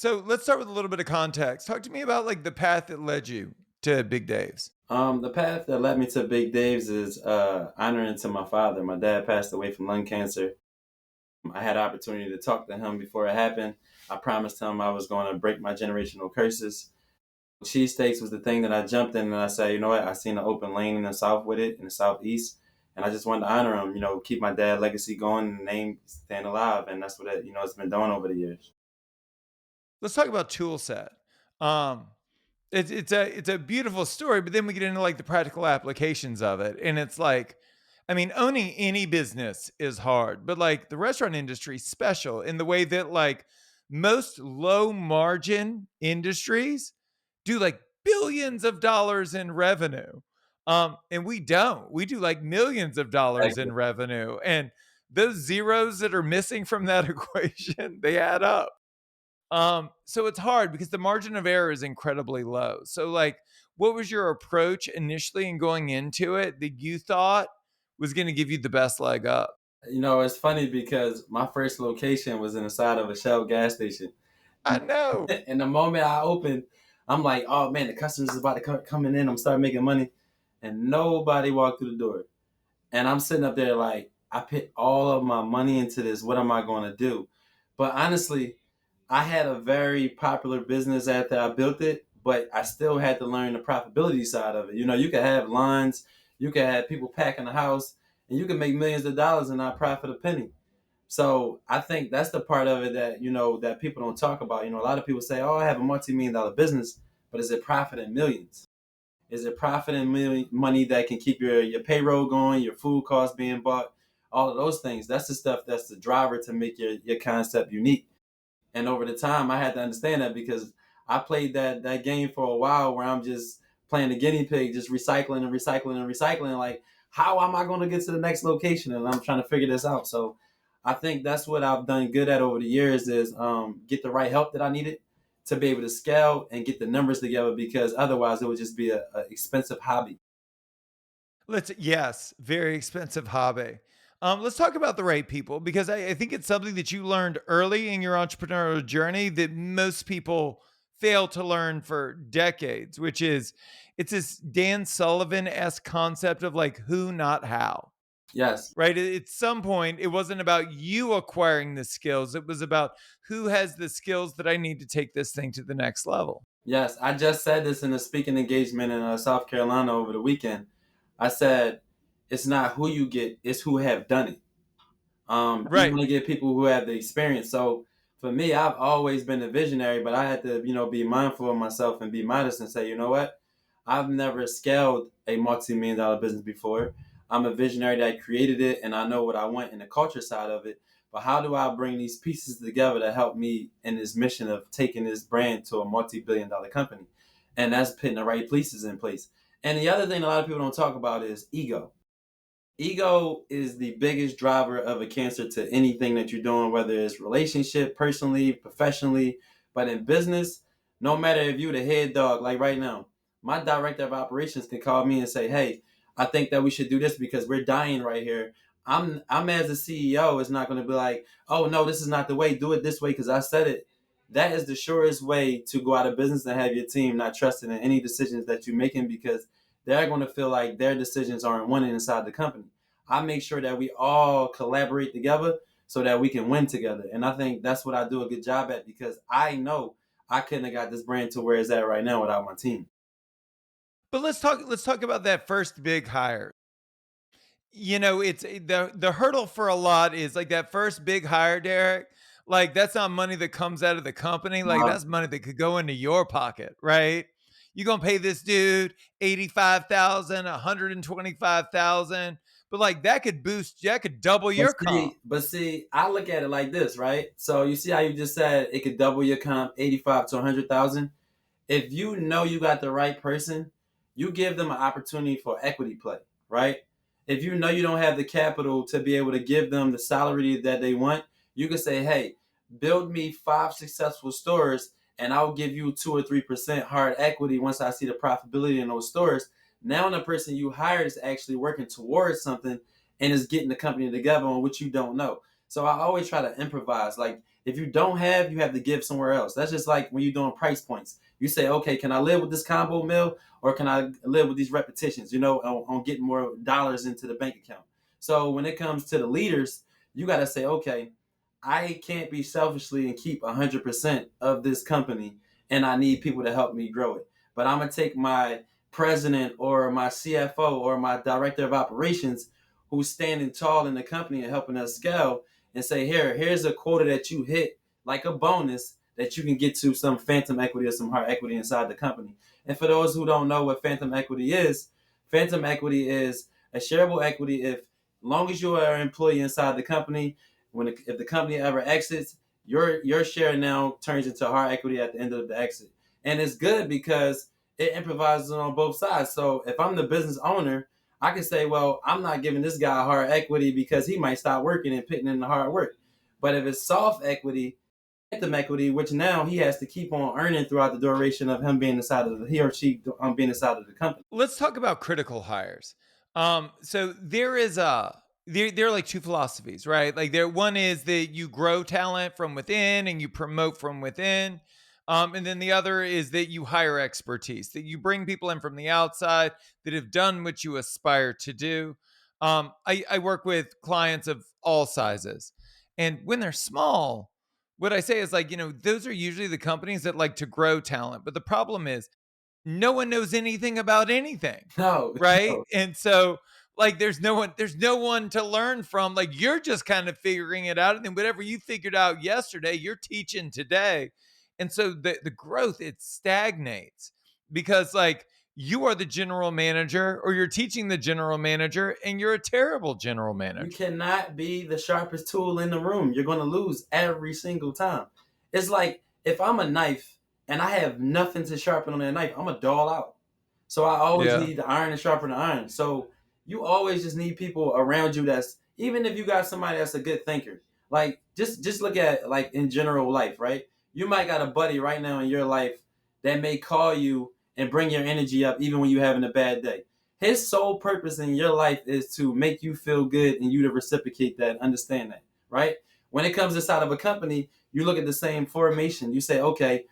So let's start with a little bit of context. Talk to me about like the path that led you to Big Dave's. The path that led me to Big Dave's is honoring to my father. My dad passed away from lung cancer. I had the opportunity to talk to him before it happened. I promised him I was going to break my generational curses. Cheesesteaks was the thing that I jumped in, and I said, you know what? I seen an open lane in the south with it, in the southeast, and I just wanted to honor him. Keep my dad legacy going, and the name staying alive, and that's what it's been doing over the years. Let's talk about tool set. Um, it's a beautiful story, but then we get into like the practical applications of it, and it's like, I mean, owning any business is hard, but like the restaurant industry is special in the way that like most low margin industries do like billions of dollars in revenue. And we don't. We do like millions of dollars in Exactly. revenue, and those zeros that are missing from that equation, they add up. So it's hard because the margin of error is incredibly low. So like what was your approach initially in going into it that you thought was going to give you the best leg up? It's funny because my first location was in the side of a Shell gas station. I know. And the moment I opened, I'm like, oh man, the customers is about to coming in. I'm starting making money. And nobody walked through the door. And I'm sitting up there like, I put all of my money into this. What am I going to do? But honestly, I had a very popular business after I built it, but I still had to learn the profitability side of it. You could have lines, you could have people packing the house, and you can make millions of dollars and not profit a penny. So I think that's the part of it that that people don't talk about. A lot of people say, "Oh, I have a multi-million dollar business," but is it profit in millions? Is it profit in money that can keep your payroll going, your food costs being bought, all of those things? That's the stuff that's the driver to make your concept unique. And over the time, I had to understand that because I played that game for a while where I'm just playing the guinea pig, just recycling and recycling and recycling. Like, how am I going to get to the next location? And I'm trying to figure this out. So I think that's what I've done good at over the years is get the right help that I needed to be able to scale and get the numbers together because otherwise it would just be a expensive hobby. Yes, very expensive hobby. Let's talk about the right people because I think it's something that you learned early in your entrepreneurial journey that most people fail to learn for decades, which is it's this Dan Sullivan esque concept of like who, not how. Yes. Right? At some point, it wasn't about you acquiring the skills. It was about who has the skills that I need to take this thing to the next level. Yes, I just said this in a speaking engagement in South Carolina over the weekend. I said, it's not who you get, it's who have done it. You Right. want to get people who have the experience. So for me, I've always been a visionary, but I had to, be mindful of myself and be modest and say, you know what? I've never scaled a multi-million dollar business before. I'm a visionary that created it and I know what I want in the culture side of it. But how do I bring these pieces together to help me in this mission of taking this brand to a multi-billion dollar company? And that's putting the right pieces in place. And the other thing a lot of people don't talk about is ego. Ego is the biggest driver of a cancer to anything that you're doing, whether it's relationship, personally, professionally. But in business, no matter if you're the head dog, like right now, my director of operations can call me and say, "Hey, I think that we should do this because we're dying right here." I'm as a CEO, is not going to be like, "Oh no, this is not the way. Do it this way because I said it." That is the surest way to go out of business and have your team not trusting in any decisions that you're making because they're going to feel like their decisions aren't winning inside the company. I make sure that we all collaborate together so that we can win together. And I think that's what I do a good job at because I know I couldn't have got this brand to where it's at right now without my team. But let's talk about that first big hire. It's the hurdle for a lot is like that first big hire, Derek. Like that's not money that comes out of the company. Like Uh, that's money that could go into your pocket, right? You're gonna pay this dude 85,000, 125,000, but like that could double But your comp. see, I look at it like this, right? So you see how you just said it could double your comp 85 to 100,000. If you know you got the right person, you give them an opportunity for equity play, right? If you know you don't have the capital to be able to give them the salary that they want, you can say, hey, build me 5 successful stores and I'll give you 2 or 3% hard equity once I see the profitability in those stores. Now the person you hired is actually working towards something and is getting the company together on which you don't know. So I always try to improvise. Like If you don't have, you have to give somewhere else. That's just like when you're doing price points. You say, okay, can I live with this combo meal or can I live with these repetitions, on getting more dollars into the bank account? So when it comes to the leaders, you got to say, okay, I can't be selfishly and keep 100% of this company, and I need people to help me grow it. But I'm going to take my president or my CFO or my director of operations who's standing tall in the company and helping us scale and say, here's a quota that you hit like a bonus that you can get to some phantom equity or some hard equity inside the company. And for those who don't know what phantom equity is a shareable equity if long as you are an employee inside the company, if the company ever exits, your share now turns into hard equity at the end of the exit. And it's good because it improvises on both sides. So if I'm the business owner, I can say, well, I'm not giving this guy hard equity because he might stop working and putting in the hard work. But if it's soft equity, phantom equity, which now he has to keep on earning throughout the duration of him being inside of he or she being inside of the company. Let's talk about critical hires. So there are like two philosophies, right? Like there one is that you grow talent from within and you promote from within. And then the other is that you hire expertise, that you bring people in from the outside that have done what you aspire to do. I work with clients of all sizes. And when they're small, what I say is like, those are usually the companies that like to grow talent. But the problem is no one knows anything about anything, No, right? no, And so like there's no one to learn from. Like you're just kind of figuring it out and then whatever you figured out yesterday, you're teaching today. And so the growth it stagnates because like you are the general manager or you're teaching the general manager and you're a terrible general you manager. cannot be the sharpest tool in the room. You're going to lose every single time. It's like if I'm a knife and I have nothing to sharpen on that knife, I'm a dull out. So I always Yeah. need the iron to sharpen the iron. So you always just need people around you that's even if you got somebody that's a good thinker. Like just look at like in general life, right? You might got a buddy right now in your life that may call you and bring your energy up even when you're having a bad day. His sole purpose in your life is to make you feel good and you to reciprocate that and understand that, right? When it comes inside of a company, you look at the same formation. You say, okay,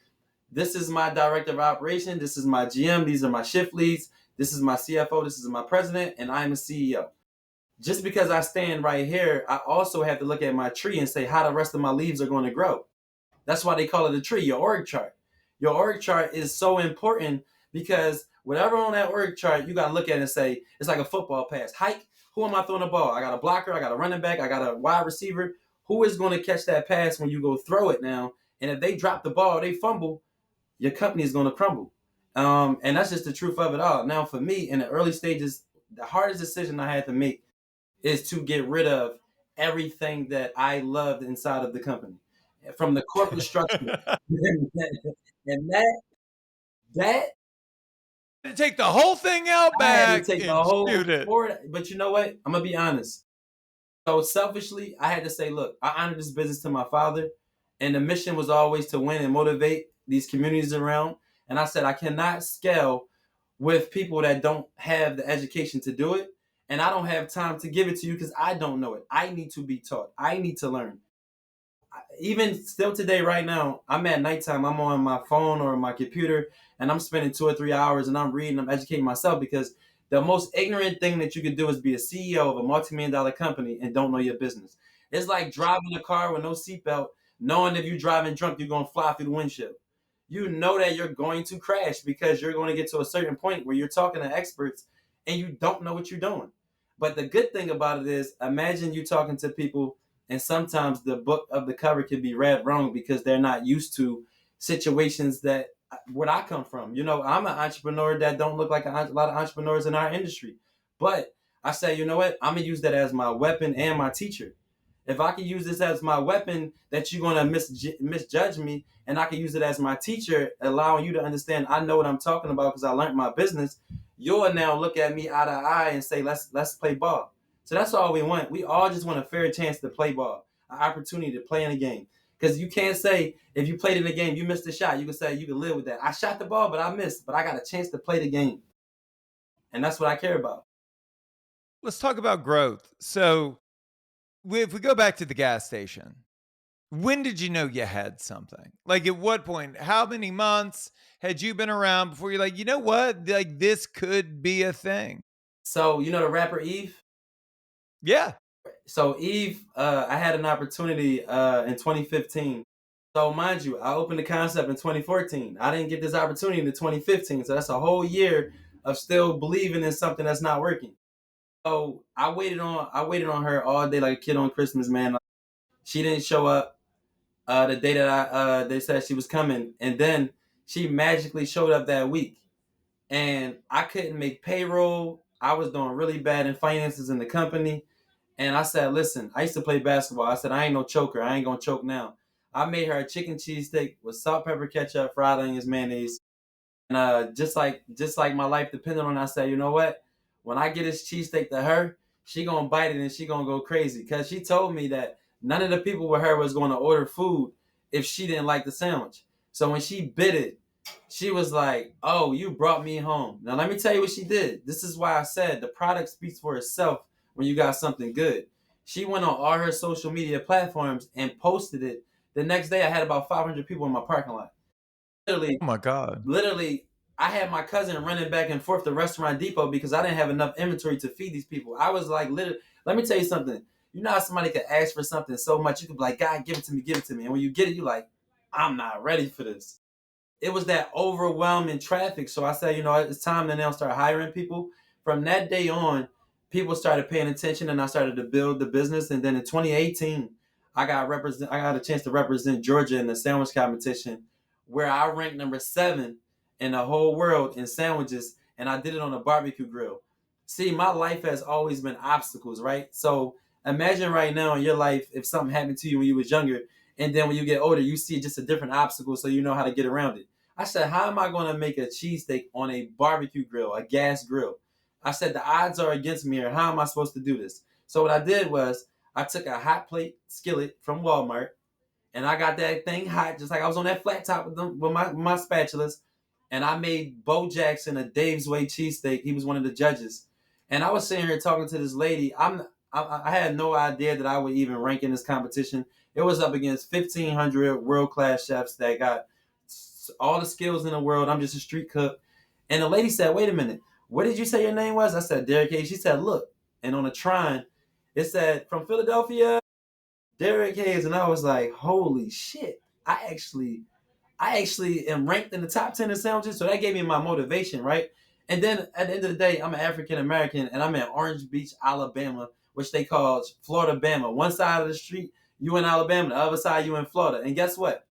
this is my director of operation. This is my GM. These are my shift leads. This is my CFO. This is my president, and I'm a CEO. Just because I stand right here, I also have to look at my tree and say how the rest of my leaves are going to grow. That's why they call it a tree, your org chart. Your org chart is so important because whatever on that org chart, you got to look at it and say, it's like a football pass. Hike, who am I throwing the ball? I got a blocker, I got a running back, I got a wide receiver. Who is going to catch that pass when you go throw it now? And if they drop the ball, they fumble, your company is going to crumble. And that's just the truth of it all. Now, for me, in the early stages, the hardest decision I had to make is to get rid of everything that I loved inside of the company, from the corporate structure, and that To take the whole thing out I had to back take the and whole shoot it. board. But you know what? I'm gonna be honest. So selfishly, I had to say, look, I honor this business to my father, and the mission was always to win and motivate these communities around. And I said I cannot scale with people that don't have the education to do it, and I don't have time to give it to you because I don't know it. I need to be taught. I need to learn. Even still today, right now, I'm at nighttime. I'm on my phone or my computer, and I'm spending 2 or 3 hours, and I'm reading. I'm educating myself because the most ignorant thing that you could do is be a CEO of a multi-million-dollar company and don't know your business. It's like driving a car with no seatbelt, knowing if you're driving drunk, you're gonna fly through the windshield. You know that you're going to crash because you're going to get to a certain point where you're talking to experts and you don't know what you're doing. But the good thing about it is, imagine you talking to people and sometimes the book of the cover can be read wrong because they're not used to situations that where I come from. I'm an entrepreneur that don't look like a lot of entrepreneurs in our industry, but I say, you know what? I'm gonna use that as my weapon and my teacher. If I can use this as my weapon, that you're gonna misjudge me, and I can use it as my teacher, allowing you to understand I know what I'm talking about because I learned my business. You'll now look at me eye to eye and say, let's play ball. So that's all we want. We all just want a fair chance to play ball, an opportunity to play in a game. Because you can't say if you played in a game, you missed a shot. You can say you can live with that. I shot the ball, but I missed. But I got a chance to play the game, and that's what I care about. Let's talk about growth. So if we go back to the gas station, When did you know you had something? Like, at what point? How many months had you been around before you're like, you know what? Like, this could be a thing. So you know the rapper Eve. Yeah. So Eve, I had an opportunity in 2015. So mind you, I opened the concept in 2014. I didn't get this opportunity in 2015. So that's a whole year of still believing in something that's not working. So I waited on her all day like a kid on Christmas, man. She didn't show up the day that they said she was coming, and then she magically showed up that week. And I couldn't make payroll. I was doing really bad in finances in the company. And I said, listen, I used to play basketball. I said, I ain't no choker. I ain't gonna choke now. I made her a chicken cheesesteak with salt, pepper, ketchup, fried onions, mayonnaise. And just like my life depended on it, I said, you know what? When I get this cheesesteak to her, she gonna bite it and she gonna go crazy. Cause she told me that none of the people with her was gonna order food if she didn't like the sandwich. So when she bit it, she was like, "Oh, you brought me home." Now let me tell you what she did. This is why I said the product speaks for itself when you got something good. She went on all her social media platforms and posted it. The next day, I had about 500 people in my parking lot. Literally, Oh my God. literally, I had my cousin running back and forth to Restaurant Depot because I didn't have enough inventory to feed these people. I was like, literally, let me tell you something. You know how somebody could ask for something so much, you could be like, God, give it to me, give it to me. And when you get it, you're like, I'm not ready for this. It was that overwhelming traffic. So I said, it's time to now start hiring people. From that day on, people started paying attention and I started to build the business. And then in 2018, I got a chance to represent Georgia in the sandwich competition where I ranked number 7 in the whole world in sandwiches, and I did it on a barbecue grill. See, my life has always been obstacles, right? So imagine right now in your life if something happened to you when you was younger, and then when you get older, you see just a different obstacle, so you know how to get around it. I said, how am I going to make a cheesesteak on a barbecue grill, a gas grill? I said, the odds are against me, or how am I supposed to do this? So what I did was I took a hot plate skillet from Walmart, and I got that thing hot, just like I was on that flat top with my spatulas. And I made Bo Jackson a Dave's Way cheesesteak. He was one of the judges. And I was sitting here talking to this lady. I had no idea that I would even rank in this competition. It was up against 1,500 world class chefs that got all the skills in the world. I'm just a street cook. And the lady said, "Wait a minute, what did you say your name was?" I said, "Derrick Hayes." She said, "Look." And on the trine, it said, "From Philadelphia, Derrick Hayes." And I was like, "Holy shit. I actually am ranked in the top 10 in sandwiches." So that gave me my motivation, right? And then at the end of the day, I'm an African American and I'm in Orange Beach, Alabama, which they call Florida Bama. One side of the street, you in Alabama, the other side, you in Florida. And guess what?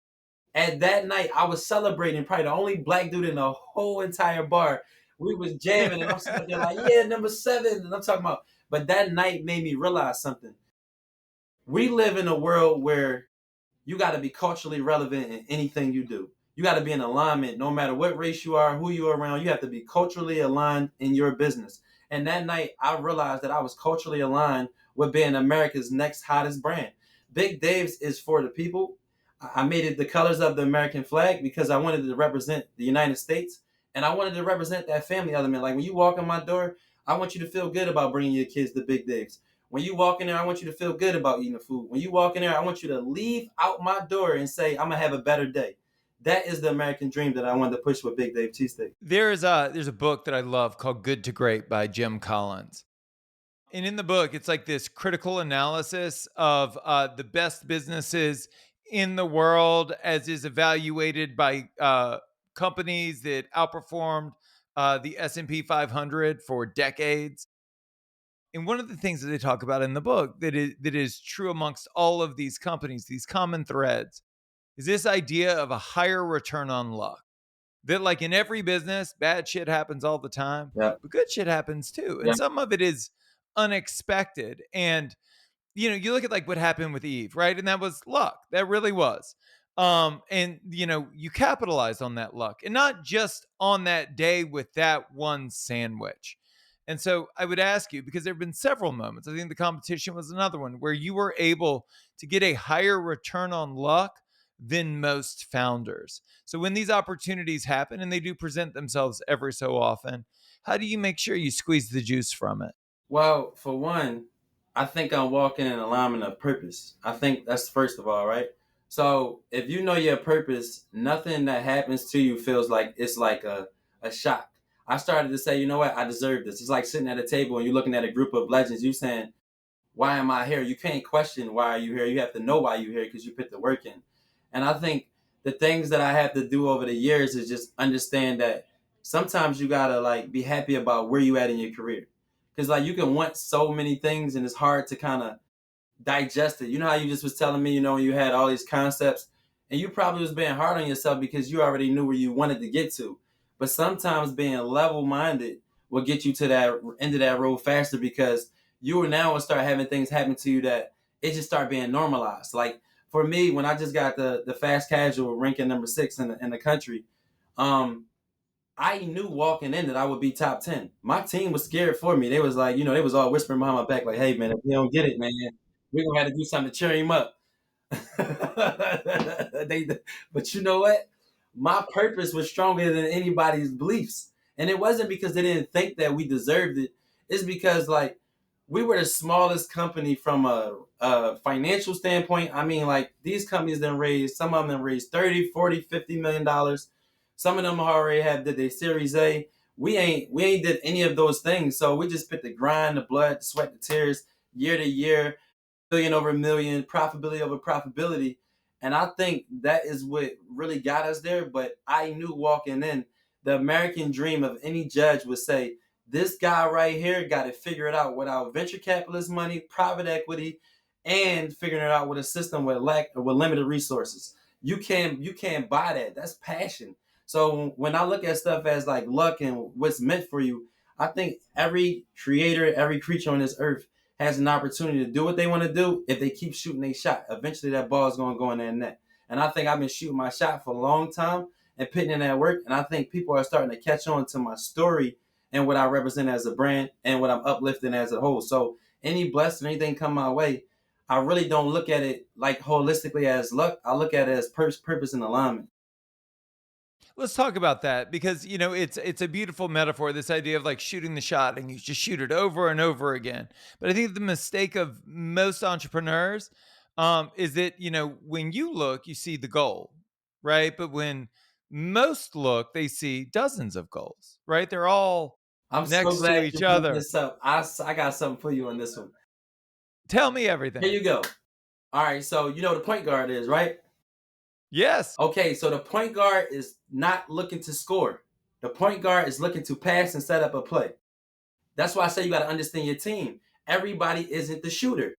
At that night, I was celebrating, probably the only black dude in the whole entire bar. We was jamming, and I'm sitting up there like, yeah, number 7. And I'm talking about, but that night made me realize something. We live in a world where you got to be culturally relevant in anything you do. You got to be in alignment no matter what race you are, who you're around. You have to be culturally aligned in your business. And that night, I realized that I was culturally aligned with being America's next hottest brand. Big Dave's is for the people. I made it the colors of the American flag because I wanted to represent the United States, and I wanted to represent that family element. Like when you walk in my door, I want you to feel good about bringing your kids to Big Dave's. When you walk in there, I want you to feel good about eating the food. When you walk in there, I want you to leave out my door and say, I'm gonna have a better day. That is the American dream that I wanted to push with Big Dave Cheesesteak. There's a book that I love called Good to Great by Jim Collins. And in the book, it's like this critical analysis of the best businesses in the world as is evaluated by companies that outperformed the S&P 500 for decades. And one of the things that they talk about in the book that is true amongst all of these companies, these common threads, is this idea of a higher return on luck. That, like, in every business, bad shit happens all the time, Yeah, but good shit happens too. yeah, And some of it is unexpected. And you look at like what happened with Eve, right? And that was luck. That really was. And you capitalized on that luck, and not just on that day with that one sandwich. And so I would ask you, because there have been several moments, I think the competition was another one where you were able to get a higher return on luck than most founders. So when these opportunities happen, and they do present themselves every so often, how do you make sure you squeeze the juice from it? well, for one, I think I'm walking in alignment of purpose. I think that's first of all, right? So if you know your purpose, nothing that happens to you feels like it's like a shock. I started to say, you know what, I deserve this. It's like sitting at a table and you're looking at a group of legends. You saying, why am I here? You can't question why are you here. You have to know why you're here because you put the work in. And I think the things that I have to do over the years is just understand that sometimes you gotta like be happy about where you at in your career. Cause like you can want so many things and it's hard to kind of digest it. You know how you just was telling me, you had all these concepts and you probably was being hard on yourself because you already knew where you wanted to get to. But sometimes being level minded will get you to that end of that road faster because you will now start having things happen to you that it just start being normalized. Like for me, when I just got the fast casual ranking number 6 in the country, um, I knew walking in that I would be top 10. My team was scared for me. They was like, they was all whispering behind my back, like, hey, man, if you don't get it, man, we're going to have to do something to cheer him up. they, but you know what? My purpose was stronger than anybody's beliefs. And it wasn't because they didn't think that we deserved it. It's because, like, we were the smallest company from a financial standpoint. I mean, like, these companies then raised, some of them raised 30, 40, $50 million. Some of them already have did their Series A. We ain't did any of those things. So we just put the grind, the blood, the sweat, the tears, year to year, million over million, profitability over profitability. And I think that is what really got us there. But I knew walking in, the American dream of any judge would say, this guy right here got to figure it out without venture capitalist money, private equity, and figuring it out with a system with limited resources. You can't buy that. That's passion. So when I look at stuff as like luck and what's meant for you, I think every creator, every creature on this earth has an opportunity to do what they want to do if they keep shooting a shot. Eventually, that ball is going to go in that net. And I think I've been shooting my shot for a long time and putting in that work. And I think people are starting to catch on to my story and what I represent as a brand and what I'm uplifting as a whole. So any blessing, anything come my way, I really don't look at it like holistically as luck. I look at it as purpose and alignment. Let's talk about that because it's a beautiful metaphor. This idea of like shooting the shot and you just shoot it over and over again. But I think the mistake of most entrepreneurs is that when you look, you see the goal, right? But when most look, they see dozens of goals, right? They're all I'm so next to glad each you brought other. this up. I got something for you on this one. Tell me Here everything. you go. All right, so you know the point guard is, right? Yes. Okay, so the point guard is not looking to score. The point guard is looking to pass and set up a play. That's why I say you got to understand your team. Everybody isn't the shooter.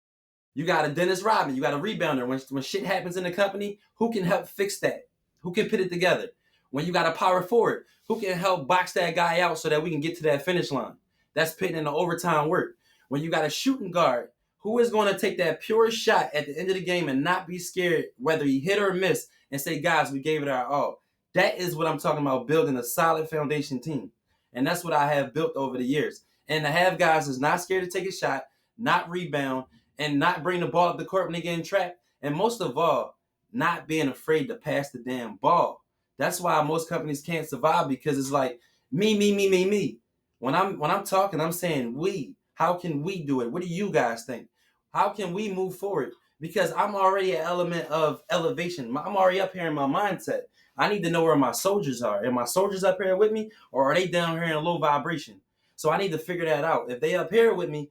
You got a Dennis Rodman. You got a rebounder. When shit happens in the company, who can help fix that? Who can put it together? When you got a power forward, who can help box that guy out so that we can get to that finish line? That's putting in the overtime work. When you got a shooting guard, who is going to take that pure shot at the end of the game and not be scared whether he hit or miss and say, guys, we gave it our all. That is what I'm talking about, building a solid foundation team. And that's what I have built over the years. And to have guys is not scared to take a shot, not rebound, and not bring the ball up the court when they get in trap. And most of all, not being afraid to pass the damn ball. That's why most companies can't survive because it's like me, me, me, me, me. When I'm talking, I'm saying we. How can we do it? What do you guys think? How can we move forward? Because I'm already an element of elevation. I'm already up here in my mindset. I need to know where my soldiers are. Are my soldiers up here with me, or are they down here in a low vibration? So I need to figure that out. If they up here with me,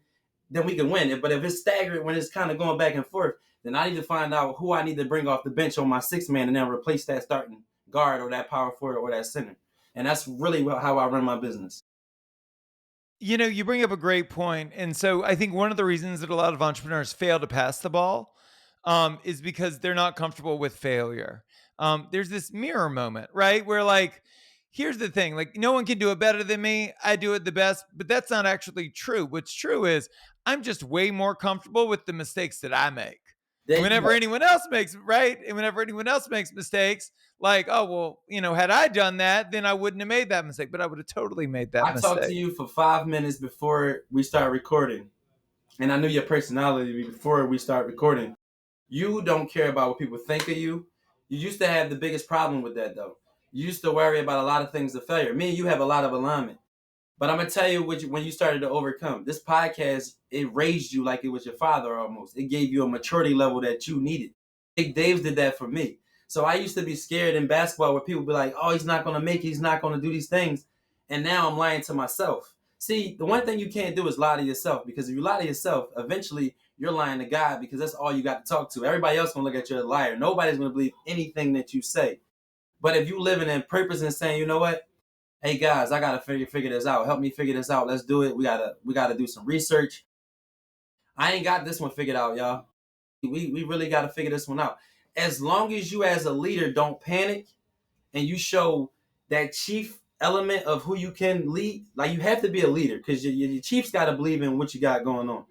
then we can win. But if it's staggered when it's kind of going back and forth, then I need to find out who I need to bring off the bench on my 6 man and then replace that starting guard or that power forward or that center. And that's really how I run my business. You bring up a great point. And so I think one of the reasons that a lot of entrepreneurs fail to pass the ball is because they're not comfortable with failure. There's this mirror moment, right? Where, like, here's the thing, like, no one can do it better than me. I do it the best, but that's not actually true. What's true is I'm just way more comfortable with the mistakes that I make. There And you whenever go. anyone else makes, right? And whenever anyone else makes mistakes, like, oh, well, had I done that, then I wouldn't have made that mistake, but I would have totally made that I talked to mistake. you for 5 minutes before we start recording, and I knew your personality before we start recording. You don't care about what people think of you. You used to have the biggest problem with that, though. You used to worry about a lot of things of failure. Me and you have a lot of alignment. But I'm gonna tell you when you started to overcome this podcast, it raised you like it was your father almost. It gave you a maturity level that you needed. Big Dave did that for me. So I used to be scared in basketball where people be like, oh, he's not going to make it. He's not going to do these things. And now I'm lying to myself. See, the one thing you can't do is lie to yourself, because if you lie to yourself, eventually you're lying to God, because that's all you got to talk to. Everybody else going to look at you as a liar. Nobody's going to believe anything that you say. But if you living in purpose and saying, you know what? Hey guys, I gotta figure this out. Help me figure this out. Let's do it. We gotta do some research. I ain't got this one figured out, y'all. We really gotta figure this one out. As long as you as a leader don't panic and you show that chief element of who you can lead, like you have to be a leader because your chief's got to believe in what you got going on.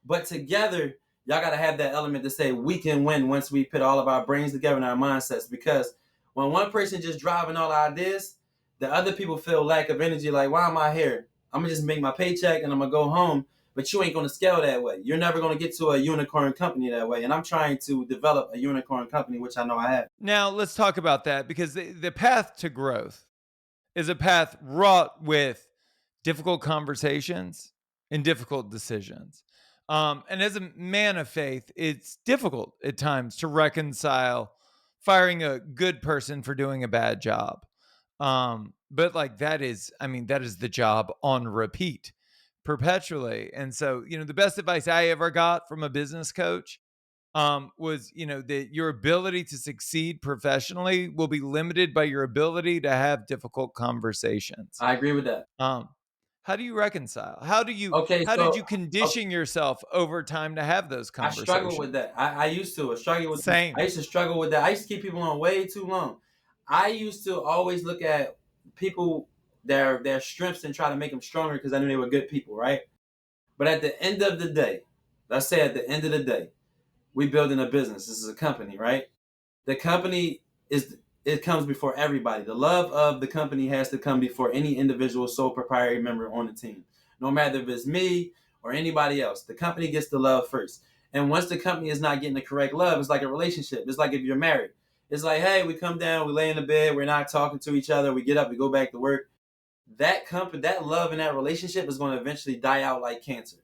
But together, y'all got to have that element to say we can win once we put all of our brains together and our mindsets. Because when one person just driving all the ideas, the other people feel lack of energy. Like, why am I here? I'm gonna just make my paycheck and I'm gonna go home. But you ain't gonna scale that way. You're never gonna get to a unicorn company that way. And I'm trying to develop a unicorn company, which I know I have. Now, let's talk about that because the path to growth is a path wrought with difficult conversations and difficult decisions. And as a man of faith, it's difficult at times to reconcile firing a good person for doing a bad job. But like that is, I mean, that is the job on repeat perpetually. And so, the best advice I ever got from a business coach was, that your ability to succeed professionally will be limited by your ability to have difficult conversations. I agree with that. Um, how do you reconcile? Okay, How did so you condition yourself over time to have those I struggle with conversations? that. I used to struggle with. I Same. used to struggle with that. I used to keep people on way too long. I used to always look at people their strengths and try to make them stronger because I knew they were good people, right? But at the end of the day, let's say at the end of the day, we building a business. This is a company, right? The company is it comes before everybody. The love of the company has to come before any individual sole proprietary member on the team. No matter if it's me or anybody else, the company gets the love first. And once the company is not getting the correct love, it's like a relationship. It's like if you're married. It's like, hey, we come down, we lay in the bed, we're not talking to each other, we get up, we go back to work. That company, that love and that relationship is going to eventually die out like cancer.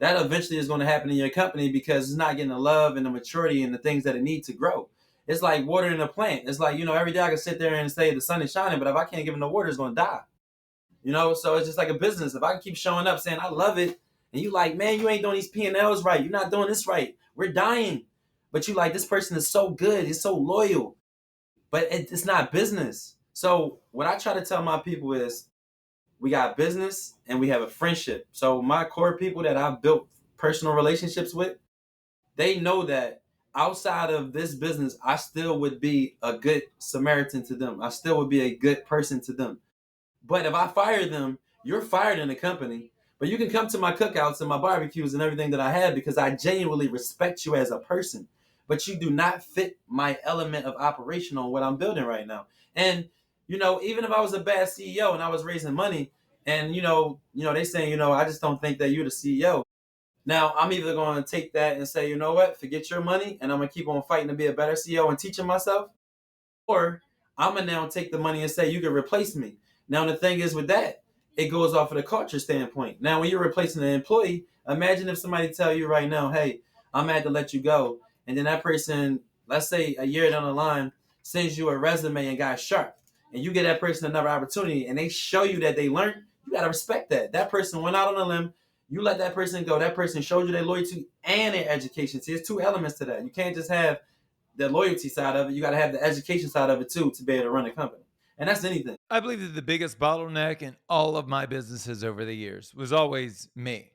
That eventually is going to happen in your company because it's not getting the love and the maturity and the things that it needs to grow. It's like watering a plant. It's like, every day I can sit there and say the sun is shining, but if I can't give it no water, it's going to die. So it's just like a business. If I can keep showing up saying I love it, and you like, man, you ain't doing these P&Ls right. You're not doing this right. We're dying. But you like, this person is so good. He's so loyal. But it's not business. So what I try to tell my people is we got business and we have a friendship. So my core people that I've built personal relationships with, they know that outside of this business, I still would be a good Samaritan to them. I still would be a good person to them. But if I fire them, you're fired in the company. But you can come to my cookouts and my barbecues and everything that I have because I genuinely respect you as a person. But you do not fit my element of operation on what I'm building right now. And even if I was a bad CEO and I was raising money, and they saying, I just don't think that you're the CEO. Now I'm either going to take that and say, you know what, forget your money, and I'm gonna keep on fighting to be a better CEO and teaching myself, or I'm gonna now take the money and say you can replace me. Now the thing is with that, it goes off of the culture standpoint. Now when you're replacing an employee, imagine if somebody tell you right now, hey, I'm gonna have to let you go, and then that person, let's say a year down the line, sends you a resume and got sharp, and you get that person another opportunity, and they show you that they learned. You gotta respect that. That person went out on a limb. You let that person go. That person showed you their loyalty and their education. See, there's two elements to that. You can't just have the loyalty side of it. You got to have the education side of it too to be able to run a company. And that's anything. I believe that the biggest bottleneck in all of my businesses over the years was always me.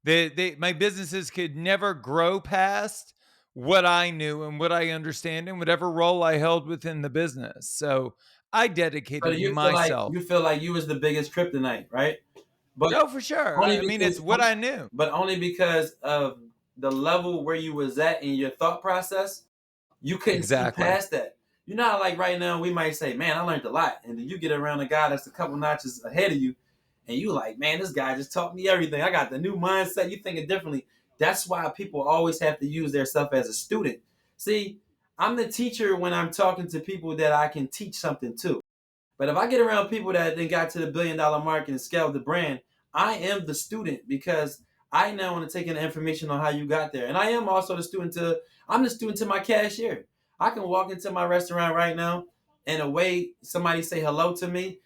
My businesses could never grow past what I knew and what I understand and whatever role I held within the business. So I So dedicated you feel like myself. you was the biggest kryptonite, right? But Oh, for sure. only I mean, it's because what I knew. but only because of the level where you was at in your thought process, you couldn't see Exactly. past that. You know how like right now we might say, man, I learned a lot. And then you get around a guy that's a couple notches ahead of you, and you like, man, this guy just taught me everything. I got the new mindset. You thinking differently. That's why people always have to use their stuff as a student. See, I'm the teacher when I'm talking to people that I can teach something to. But if I get around people that then got to the $1 billion mark and scaled the brand, I am the student because I now want to take in the information on how you got there. And I am also I'm the student to my cashier. I can walk into my restaurant right now and a way somebody say hello to me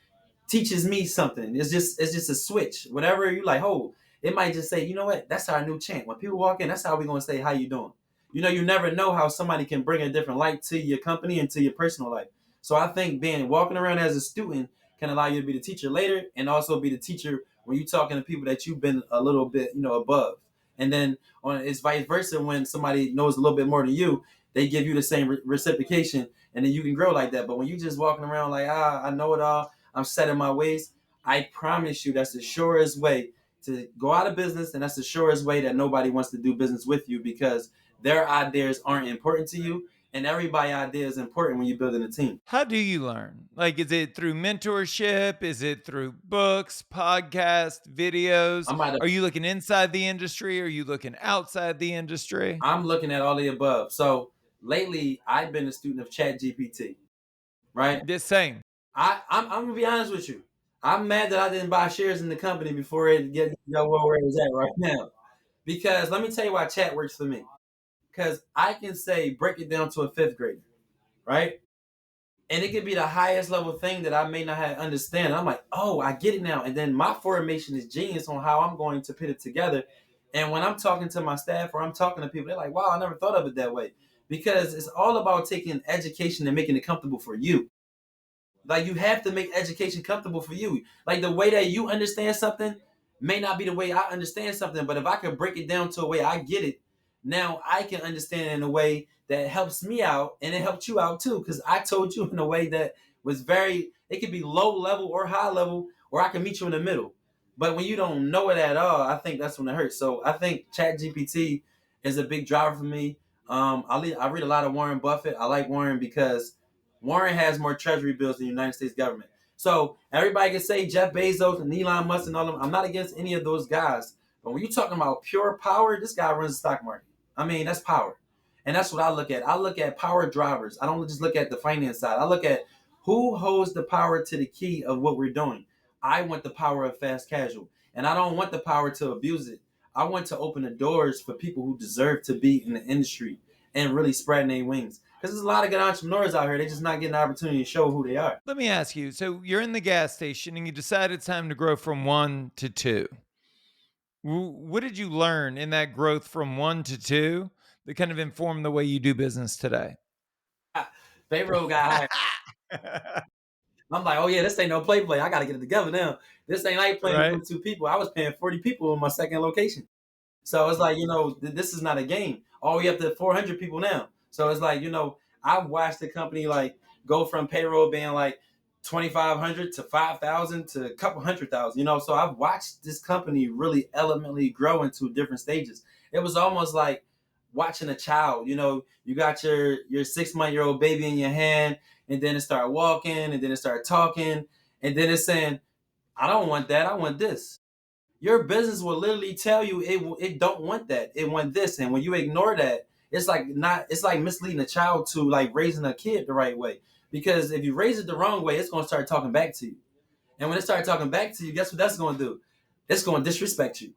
teaches me something. It's just a switch. Whatever you like, oh, it might just say, you know what? That's our new chant. When people walk in, that's how we're gonna say how you doing. You never know how somebody can bring a different light to your company and to your personal life. So I think being walking around as a student can allow you to be the teacher later and also be the teacher when you're talking to people that you've been a little bit, above. And then it's vice versa when somebody knows a little bit more than you, they give you the same reciprocation and then you can grow like that. But when you just walking around like, I know it all, I'm set in my ways, I promise you that's the surest way to go out of business, and that's the surest way that nobody wants to do business with you because their ideas aren't important to you, and everybody's idea is important when you're building a team. How do you learn? Like, is it through mentorship? Is it through books, podcasts, videos? I'm about to, Are you looking inside the industry? Are you looking outside the industry? I'm looking at all the above. So lately, I've been a student of Chat GPT, right? The same. I'm gonna be honest with you. I'm mad that I didn't buy shares in the company before it get where it's at right now. Because let me tell you why chat works for me. Because I can say break it down to a fifth grader, right? And it could be the highest level thing that I may not have understand. I'm like, oh, I get it now. And then my formation is genius on how I'm going to put it together. And when I'm talking to my staff or I'm talking to people, they're like, wow, I never thought of it that way. Because it's all about taking education and making it comfortable for you. Like you have to make education comfortable for you. Like the way that you understand something may not be the way I understand something, but if I can break it down to a way I get it, now I can understand it in a way that helps me out and it helped you out too. Because I told you in a way that was it could be low level or high level, or I can meet you in the middle. But when you don't know it at all, I think that's when it hurts. So I think Chat GPT is a big driver for me. I read a lot of Warren Buffett. I like Warren because Warren has more treasury bills than the United States government. So everybody can say Jeff Bezos and Elon Musk and all of them. I'm not against any of those guys. But when you're talking about pure power, this guy runs the stock market. I mean, that's power. And that's what I look at. I look at power drivers. I don't just look at the finance side. I look at who holds the power to the key of what we're doing. I want the power of fast casual. And I don't want the power to abuse it. I want to open the doors for people who deserve to be in the industry and really spreading their wings. Because there's a lot of good entrepreneurs out here. They're just not getting the opportunity to show who they are. Let me ask you. So you're in the gas station and you decide it's time to grow from one to two. What did you learn in that growth from one to two that kind of informed the way you do business today? Payroll got hired. I'm like, oh yeah, this ain't no play. I got to get it together now. This ain't like playing Right? with 42 people. I was paying 40 people in my second location. So it's like, this is not a game. All we up to 400 people now. So it's like, I've watched the company like go from payroll being like 2,500 to 5,000 to a couple 100,000, So I've watched this company really elementally grow into different stages. It was almost like watching a child, you got your 6-month-old baby in your hand and then it started walking and then it started talking and then it's saying, I don't want that. I want this. Your business will literally tell you it don't want that. It want this. And when you ignore that, it's like misleading a child to like raising a kid the right way. Because if you raise it the wrong way, it's gonna start talking back to you. And when it starts talking back to you, guess what that's gonna do? It's gonna disrespect you.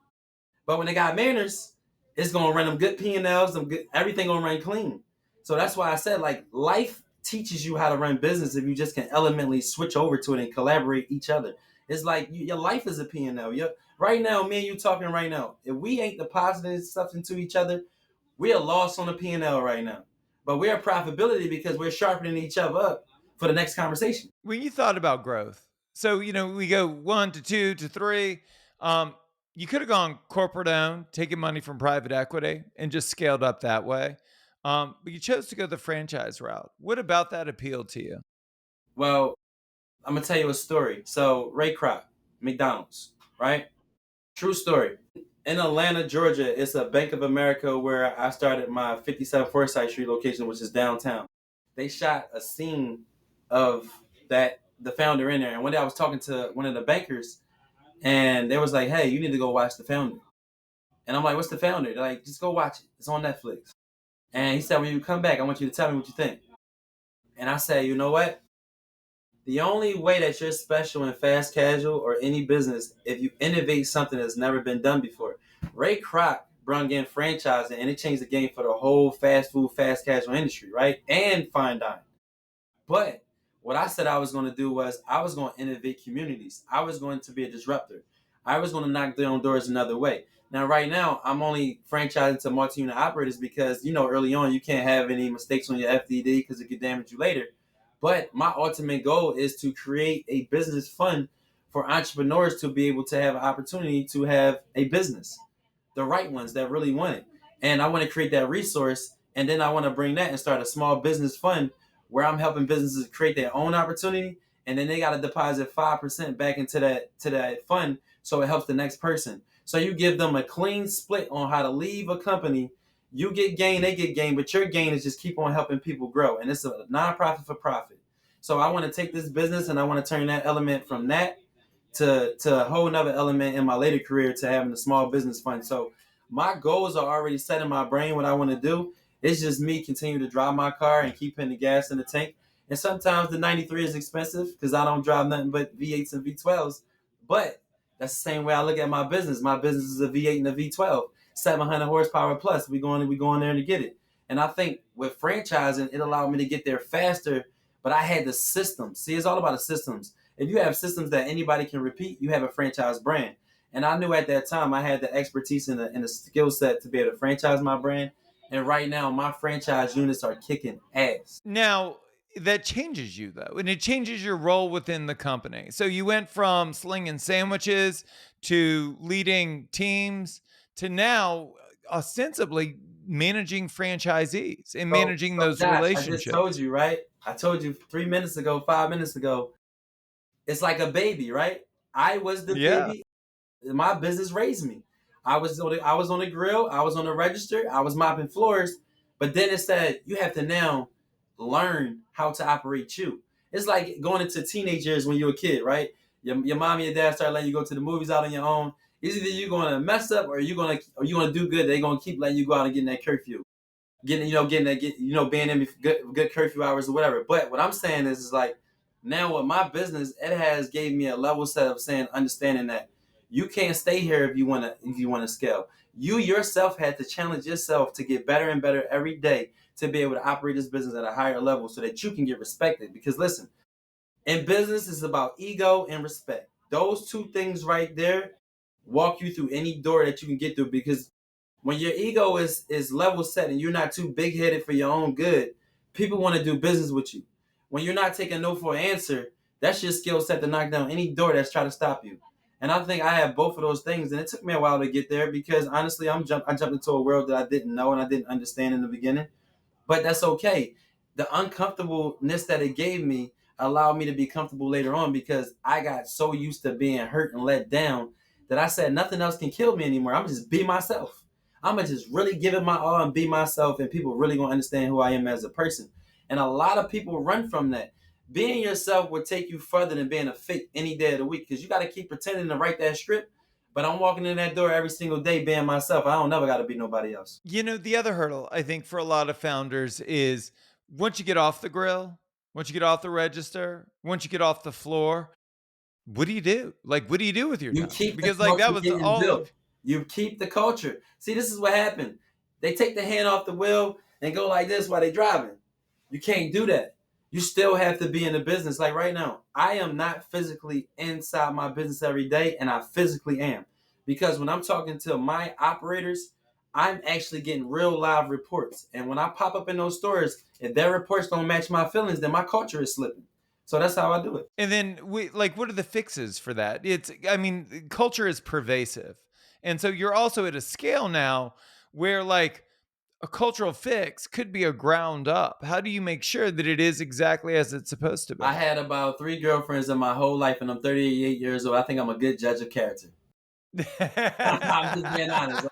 But when they got manners, it's gonna run them good P&Ls, everything gonna run clean. So that's why I said like life teaches you how to run business if you just can elementally switch over to it and collaborate each other. It's like your life is a P&L. Right now, me and you talking right now. If we ain't depositing stuff into each other, we are lost on the P&L right now. But we're profitability because we're sharpening each other up for the next conversation. When you thought about growth, so we go one to two to three. Um, you could have gone corporate owned, taking money from private equity, and just scaled up that way. But you chose to go the franchise route. What about that appealed to you? Well, I'm gonna tell you a story. So Ray Kroc, McDonald's, right? True story. In Atlanta, Georgia, it's a Bank of America where I started my 57 Forsyth Street location, which is downtown. They shot a scene of the founder in there. And one day I was talking to one of the bankers, and they was like, "Hey, you need to go watch the founder." And I'm like, "What's the founder?" They're like, "Just go watch it. It's on Netflix." And he said, "When you come back, I want you to tell me what you think." And I said, "You know what? The only way that you're special in fast casual or any business if you innovate something that's never been done before. Ray Kroc brung in franchising, and it changed the game for the whole fast food, fast casual industry, right? And fine dining. But what I said I was going to do was I was going to innovate communities. I was going to be a disruptor. I was going to knock down doors another way. Now, right now, I'm only franchising to multi-unit operators because, early on, you can't have any mistakes on your FDD because it could damage you later. But my ultimate goal is to create a business fund for entrepreneurs to be able to have an opportunity to have a business, the right ones that really want it. And I want to create that resource. And then I want to bring that and start a small business fund where I'm helping businesses create their own opportunity. And then they got to deposit 5% back into that fund so it helps the next person. So you give them a clean split on how to leave a company. You get gain, they get gain, but your gain is just keep on helping people grow. And it's a nonprofit for profit. So I want to take this business and I want to turn that element from that to a whole nother element in my later career to having a small business fund. So my goals are already set in my brain what I want to do. It's just me continue to drive my car and keep putting the gas in the tank. And sometimes the 93 is expensive because I don't drive nothing but V8s and V12s. But that's the same way I look at my business. My business is a V8 and a V12, 700 horsepower plus. We going there to get it. And I think with franchising, it allowed me to get there faster. But I had the systems. See, it's all about the systems. If you have systems that anybody can repeat, you have a franchise brand. And I knew at that time I had the expertise and the skill set to be able to franchise my brand. And right now, my franchise units are kicking ass. Now, that changes you though, and it changes your role within the company. So you went from slinging sandwiches to leading teams to now ostensibly managing franchisees and So, managing so those Josh, I just told relationships. you, right? I told you 3 minutes ago, 5 minutes ago, it's like a baby, right? I was the Yeah. baby. My business raised me. I was on the grill. I was on the register. I was mopping floors. But then it said you have to now learn how to operate you. It's like going into teenage years when you're a kid, right? Your mom and your dad start letting you go to the movies out on your own. It's either you're gonna mess up or you're gonna do good. They're gonna keep letting you go out and get in that curfew, being in good curfew hours or whatever. But what I'm saying is like now with my business, it has gave me a level set of saying understanding that you can't stay here if you wanna scale. You yourself had to challenge yourself to get better and better every day to be able to operate this business at a higher level so that you can get respected. Because listen, in business, it's about ego and respect. Those two things right there walk you through any door that you can get through. Because when your ego is level set and you're not too big headed for your own good, people want to do business with you. When you're not taking no for an answer, that's your skill set to knock down any door that's trying to stop you. And I think I have both of those things, and it took me a while to get there because honestly, I jumped into a world that I didn't know and I didn't understand in the beginning. But that's okay. The uncomfortableness that it gave me allowed me to be comfortable later on because I got so used to being hurt and let down that I said nothing else can kill me anymore. I'm just be myself. I'm gonna just really give it my all and be myself, and people really gonna understand who I am as a person. And a lot of people run from that. Being yourself will take you further than being a fake any day of the week because you got to keep pretending to write that script. But I'm walking in that door every single day being myself. I don't never got to be nobody else. The other hurdle I think for a lot of founders is once you get off the grill, once you get off the register, once you get off the floor, what do you do? Like, what do you do with your You time? keep the Because like that culture was getting all built. of You keep the culture. See, this is what happened. They take the hand off the wheel and go like this while they driving. You can't do that. You still have to be in the business. Like right now, I am not physically inside my business every day, and I physically am. Because when I'm talking to my operators, I'm actually getting real live reports. And when I pop up in those stores, if their reports don't match my feelings, then my culture is slipping. So that's how I do it. and then what are the fixes for that? Culture is pervasive. And so you're also at a scale now where like a cultural fix could be a ground up. How do you make sure that it is exactly as it's supposed to I be? had about 3 girlfriends in my whole life, and I'm 38 years old. I think I'm a good judge of character. I'm just being honest.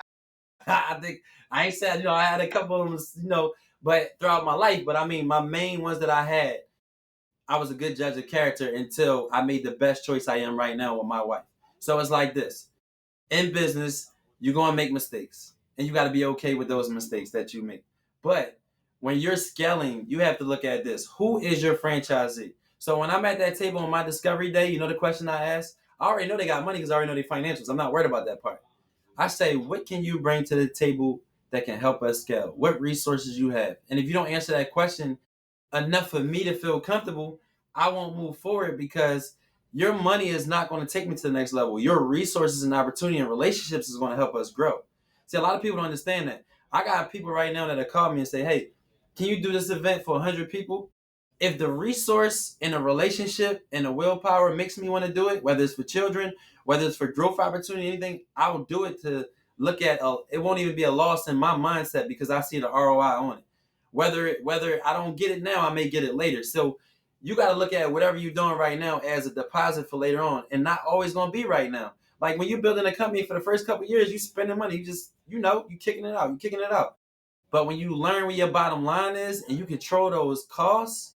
I think I ain't said I had a couple of them, but throughout my life. But I mean, my main ones that I had, I was a good judge of character until I made the best choice I am right now with my wife. So it's like this: in business, you're gonna make mistakes, and you got to be okay with those mistakes that you make. But when you're scaling, you have to look at this: who is your franchisee? So when I'm at that table on my discovery day, the question I ask, I already know they got money because I already know their financials. I'm not worried about that part. I say, what can you bring to the table that can help us scale? What resources you have? And if you don't answer that question enough for me to feel comfortable, I won't move forward because your money is not going to take me to the next level. Your resources and opportunity and relationships is going to help us grow. See, a lot of people don't understand that. I got people right now that have called me and say, hey, can you do this event for 100 people? If the resource and the relationship and the willpower makes me want to do it, whether it's for children, whether it's for growth opportunity, anything, I will do it to look at, it won't even be a loss in my mindset because I see the ROI on it. Whether I don't get it now, I may get it later. So you got to look at whatever you're doing right now as a deposit for later on, and not always going to be right now. Like when you're building a company for the first couple of years, you spending money, you just you kicking it out, you kicking it out. But when you learn where your bottom line is and you control those costs,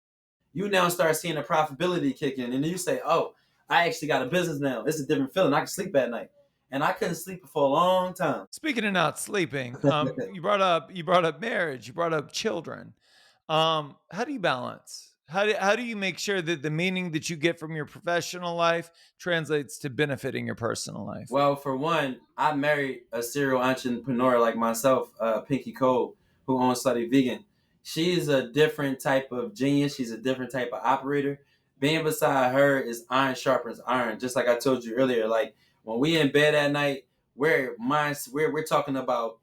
you now start seeing the profitability kick in, and then you say, "Oh, I actually got a business now. It's a different feeling. I can sleep at night." And I couldn't sleep for a long time. Speaking of not sleeping, you brought up marriage, you brought up children. How do you balance? How do you make sure that the meaning that you get from your professional life translates to benefiting your personal life? Well, for one, I married a serial entrepreneur like myself, Pinky Cole, who owns Slutty Vegan. She's a different type of genius. She's a different type of operator. Being beside her is iron sharpens iron. Just like I told you earlier, like when we in bed at night, we're talking about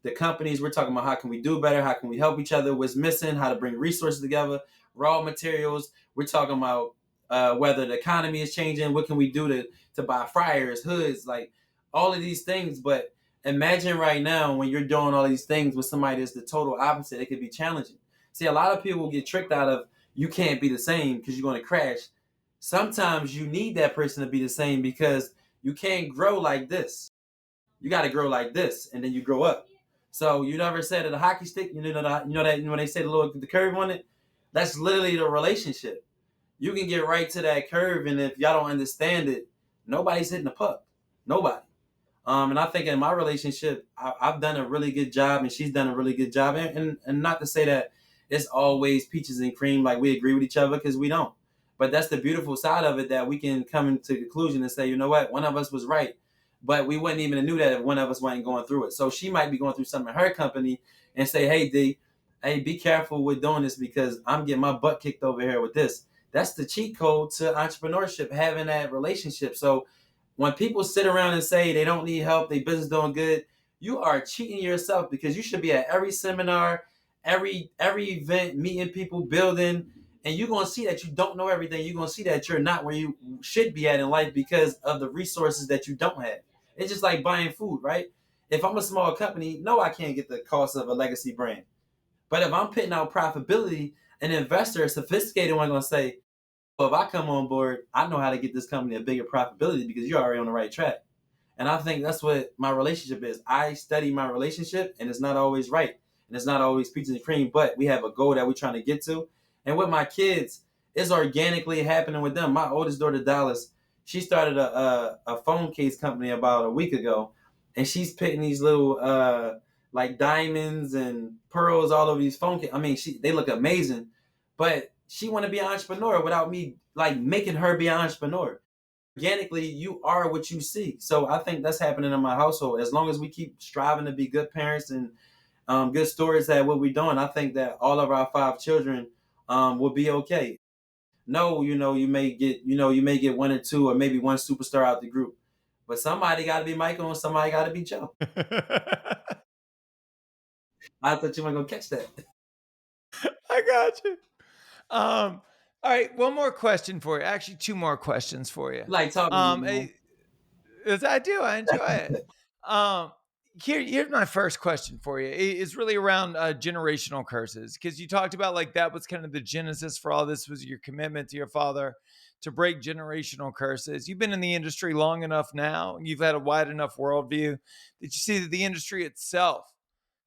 the companies. We're talking about how can we do better, how can we help each other, what's missing, how to bring resources together, raw materials. We're talking about whether the economy is changing, what can we do to buy fryers, hoods, like all of these things. But imagine right now when you're doing all these things with somebody that's the total opposite, it could be challenging. See, a lot of people get tricked out of you can't be the same because you're going to crash. Sometimes you need that person to be the same because you can't grow like this. You got to grow like this, and then you grow up. So you never said that a hockey stick, when they say the curve on it, that's literally the relationship. You can get right to that curve, and if y'all don't understand it, nobody's hitting the puck. Nobody. And I think in my relationship, I've done a really good job, and she's done a really good job. And not to say that it's always peaches and cream, like we agree with each other, because we don't. But that's the beautiful side of it, that we can come into conclusion and say, you know what, one of us was right, but we wouldn't even have knew that if one of us wasn't going through it. So she might be going through something in her company and say, hey, D, hey, be careful with doing this because I'm getting my butt kicked over here with this. That's the cheat code to entrepreneurship, having that relationship. So when people sit around and say they don't need help, their business doing good, you are cheating yourself because you should be at every seminar, every event, meeting people, building, and you're gonna see that you don't know everything. You're gonna see that you're not where you should be at in life because of the resources that you don't have. It's just like buying food, right? If I'm a small company, no, I can't get the cost of a legacy brand. But if I'm putting out profitability, an investor, a sophisticated one, gonna say, well, if I come on board, I know how to get this company a bigger profitability because you're already on the right track. And I think that's what my relationship is. I study my relationship, and it's not always right, and it's not always peaches and cream. But we have a goal that we're trying to get to. And with my kids, it's organically happening with them. My oldest daughter, Dallas, she started a phone case company about a week ago, and she's putting these little like diamonds and pearls all over these phone cases. I mean, they look amazing, but she want to be an entrepreneur without me like making her be an entrepreneur. Organically, you are what you see. So I think that's happening in my household. As long as we keep striving to be good parents and good stewards at what we're doing, I think that all of our 5 children will be okay. No, you may get one or two or maybe one superstar out the group, but somebody got to be Michael and somebody got to be Joe. I thought you weren't gonna catch that. I got you. All right, one more question for you. Actually, two more questions for you. Like talking to Um, you, eh, man. as I do, I enjoy it. Um, here's my first question for you. It's really around generational curses because you talked about like that was kind of the genesis for all this was your commitment to your father to break generational curses. You've been in the industry long enough now, and you've had a wide enough worldview that you see that the industry itself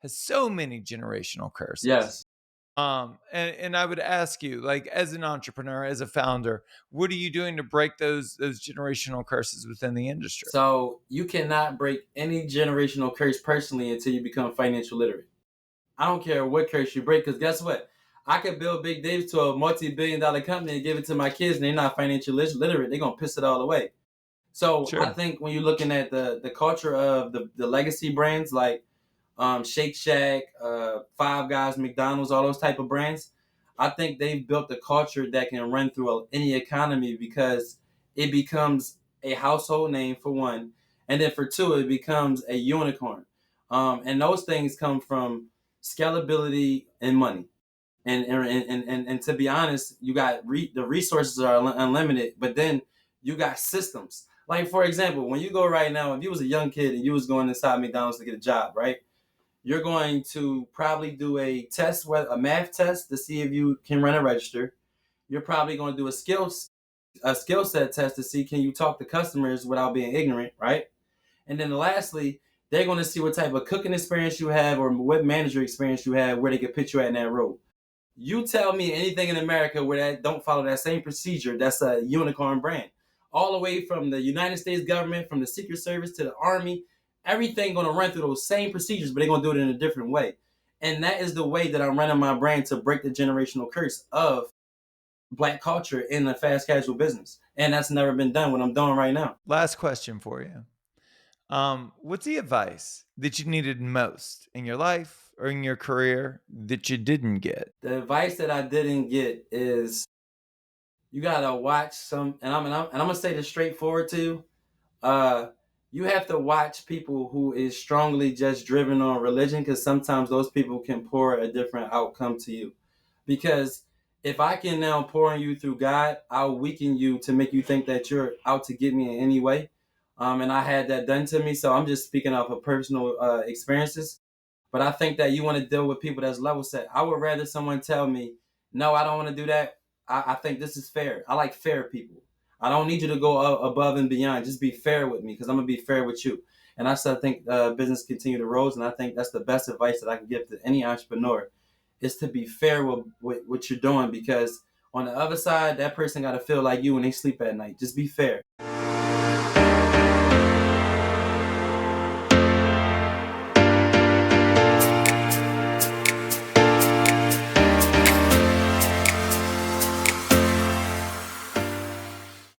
has so many generational curses. Yes. And I would ask you, like, as an entrepreneur, as a founder, what are you doing to break those generational curses within the industry? So you cannot break any generational curse personally until you become financial literate. I don't care what curse you break, because guess what? I could build Big Dave's to a multi-billion-dollar company and give it to my kids, and they're not financially literate. They're gonna piss it all away. So I Sure. think when you're looking at the culture of the legacy brands like Shake Shack, Five Guys, McDonald's, all those type of brands, I think they've built a culture that can run through any economy because it becomes a household name for one, and then for two, it becomes a unicorn. And those things come from scalability and money. And to be honest, you got the resources are unlimited, but then you got systems. Like for example, when you go right now, if you was a young kid and you was going inside McDonald's to get a job, right? You're going to probably do a test, a math test to see if you can run a register. You're probably going to do a skill set test to see can you talk to customers without being ignorant, right? And then lastly, they're going to see what type of cooking experience you have or what manager experience you have, where they can put you at in that role. You tell me anything in America where that don't follow that same procedure, that's a unicorn brand. All the way from the United States government, from the Secret Service to the Army, everything gonna run through those same procedures, but they're gonna do it in a different way. And that is the way that I'm running my brand to break the generational curse of black culture in the fast casual business. And that's never been done what I'm doing right now. Last question for you. What's the advice that you needed most in your life or in your career that you didn't get? The advice that I didn't get is you gotta watch some, and I'm gonna say this straightforward to you. uh you have to watch people who is strongly just driven on religion, because sometimes those people can pour a different outcome to you. Because if I can now pour on you through God, I'll weaken you to make you think that you're out to get me in any way. And I had that done to me, so I'm just speaking off of personal experiences. But I think that you want to deal with people that's level set. I would rather someone tell me, no, I don't want to do that. I think this is fair. I like fair people. I don't need you to go above and beyond. Just be fair with me, because I'm going to be fair with you. And I still think business continue to rise. And I think that's the best advice that I can give to any entrepreneur is to be fair with what you're doing, because on the other side, that person got to feel like you when they sleep at night. Just be fair.